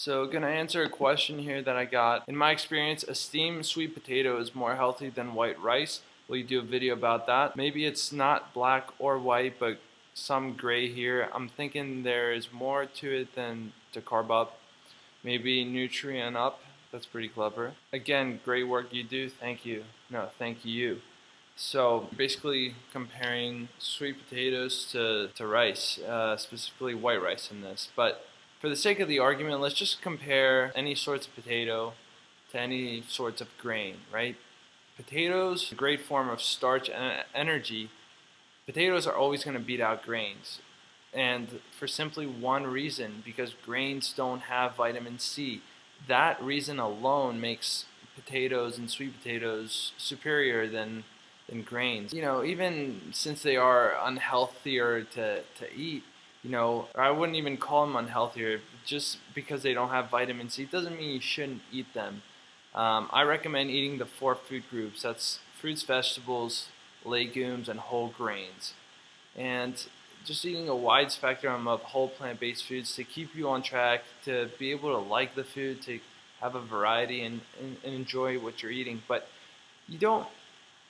So gonna answer a question here that I got. In my experience, a steamed sweet potato is more healthy than white rice. Will you do a video about that? Maybe it's not black or white, but some gray here. I'm thinking there is more to it than to carb up. Maybe nutrient up. That's pretty clever. Again, great work you do. Thank you. No, thank you. So basically comparing sweet potatoes to rice, specifically white rice in this. But for the sake of the argument, let's just compare any sorts of potato to any sorts of grain, right? Potatoes, a great form of starch and energy. Potatoes are always going to beat out grains. And for simply one reason, because grains don't have vitamin C. That reason alone makes potatoes and sweet potatoes superior than grains. You know, even since they are unhealthier to eat, you know, I wouldn't even call them unhealthier. Just because they don't have vitamin C doesn't mean you shouldn't eat them. I recommend eating the 4 food groups. That's fruits, vegetables, legumes, and whole grains. And just eating a wide spectrum of whole plant-based foods to keep you on track, to be able to like the food, to have a variety and enjoy what you're eating. But you don't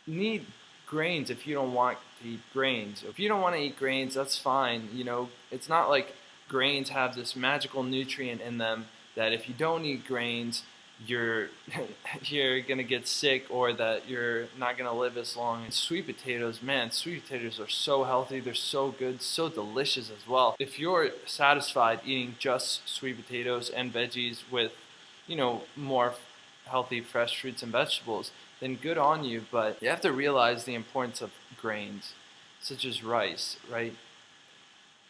need grains if you don't want to eat grains. If you don't want to eat grains, that's fine. You know, it's not like grains have this magical nutrient in them that if you don't eat grains, you're you're gonna get sick or that you're not gonna live as long. And sweet potatoes, man, sweet potatoes are so healthy, they're so good, so delicious as well. If you're satisfied eating just sweet potatoes and veggies with, you know, more healthy fresh fruits and vegetables, then good on you. But you have to realize the importance of grains such as rice, right?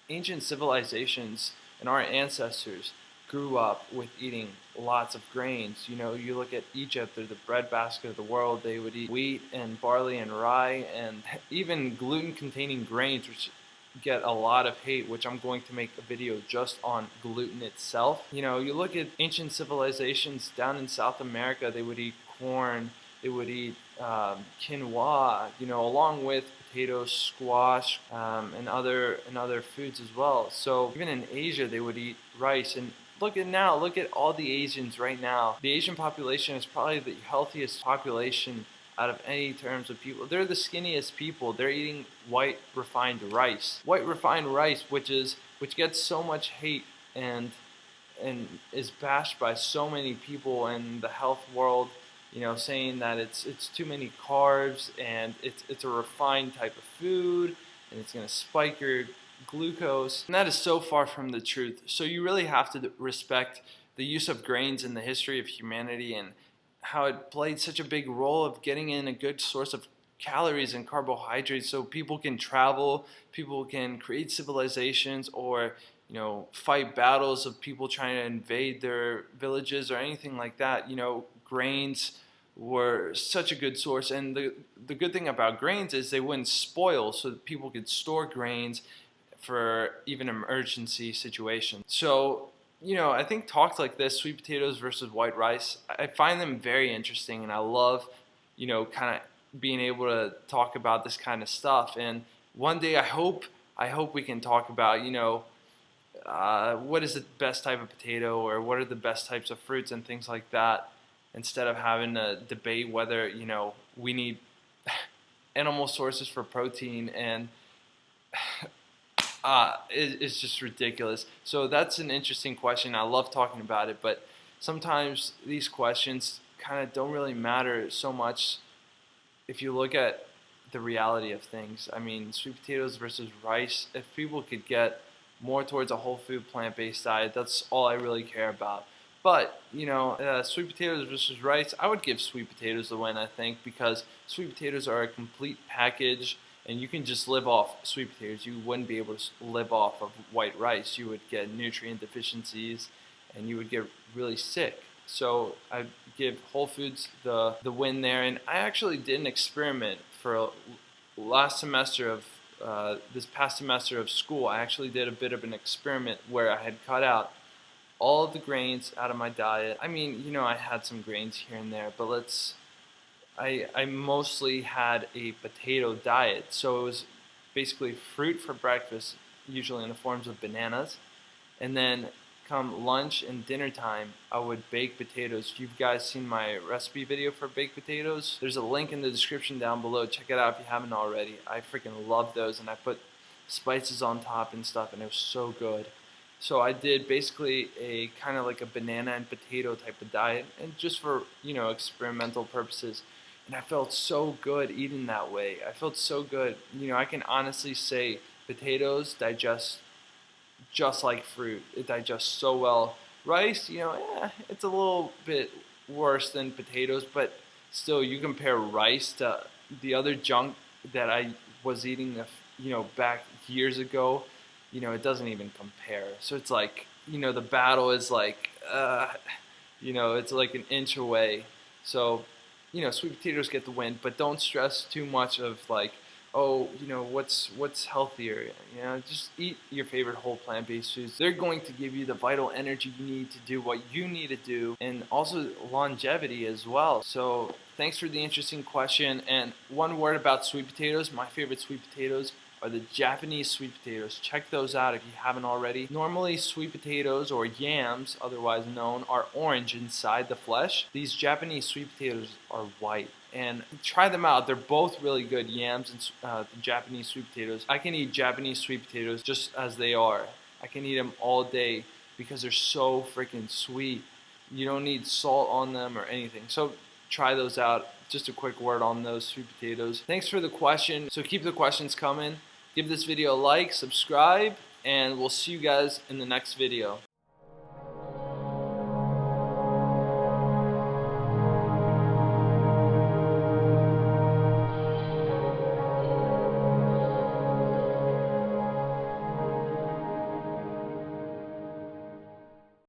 Ancient civilizations and our ancestors grew up with eating lots of grains. You know, you look at Egypt, they're the breadbasket of the world. They would eat wheat and barley and rye and even gluten-containing grains, which get a lot of hate, which I'm going to make a video just on gluten itself. You know, you look at ancient civilizations down in South America, they would eat corn, they would eat quinoa, you know, along with potatoes, squash, and other foods as well. So even in Asia, they would eat rice. And look at all the Asians right now. The Asian population is probably the healthiest population out of any terms of people. They're the skinniest people. They're eating white refined rice. White refined rice, which gets so much hate and is bashed by so many people in the health world, you know, saying that it's too many carbs and it's a refined type of food and it's going to spike your glucose. And that is so far from the truth. So you really have to respect the use of grains in the history of humanity and how it played such a big role of getting in a good source of calories and carbohydrates so people can travel, people can create civilizations, or, you know, fight battles of people trying to invade their villages or anything like that. You know, grains were such a good source, and the good thing about grains is they wouldn't spoil, so that people could store grains for even emergency situations. So, you know, I think talks like this, sweet potatoes versus white rice, I find them very interesting, and I love, you know, kind of being able to talk about this kind of stuff. And one day I hope we can talk about, you know, what is the best type of potato, or what are the best types of fruits and things like that, instead of having to debate whether, you know, we need animal sources for protein. And it's just ridiculous. So that's an interesting question. I love talking about it, but sometimes these questions kind of don't really matter so much if you look at the reality of things. I mean, sweet potatoes versus rice, if people could get more towards a whole food plant-based diet, that's all I really care about. But, you know, sweet potatoes versus rice, I would give sweet potatoes the win, I think, because sweet potatoes are a complete package, and you can just live off sweet potatoes. You wouldn't be able to live off of white rice. You would get nutrient deficiencies, and you would get really sick. So I give whole foods the win there. And I actually did an experiment for last semester of this past semester of school. I actually did a bit of an experiment where I had cut out all of the grains out of my diet. I mean, you know, I had some grains here and there, but I mostly had a potato diet. So it was basically fruit for breakfast, usually in the forms of bananas, and then come lunch and dinner time, I would bake potatoes. If you guys seen my recipe video for baked potatoes, there's a link in the description down below. Check it out if you haven't already. I freaking love those, and I put spices on top and stuff, and it was so good. So I did basically a kind of like a banana and potato type of diet, and just for, you know, experimental purposes. And I felt so good eating that way. I felt so good. You know, I can honestly say potatoes digest just like fruit. It digests so well. Rice, you know, it's a little bit worse than potatoes, but still, you compare rice to the other junk that I was eating, you know, back years ago. You know, it doesn't even compare. So it's like, you know, the battle is like, you know, it's like an inch away. So, you know, sweet potatoes get the win, but don't stress too much of like, oh, you know, what's healthier? You know, just eat your favorite whole plant-based foods. They're going to give you the vital energy you need to do what you need to do, and also longevity as well. So thanks for the interesting question. And one word about sweet potatoes. My favorite sweet potatoes are the Japanese sweet potatoes. Check those out if you haven't already. Normally, sweet potatoes, or yams, otherwise known, are orange inside the flesh. These Japanese sweet potatoes are white. And try them out. They're both really good, yams and the Japanese sweet potatoes. I can eat Japanese sweet potatoes just as they are. I can eat them all day because they're so freaking sweet. You don't need salt on them or anything. So try those out. Just a quick word on those sweet potatoes. Thanks for the question. So keep the questions coming. Give this video a like, subscribe, and we'll see you guys in the next video.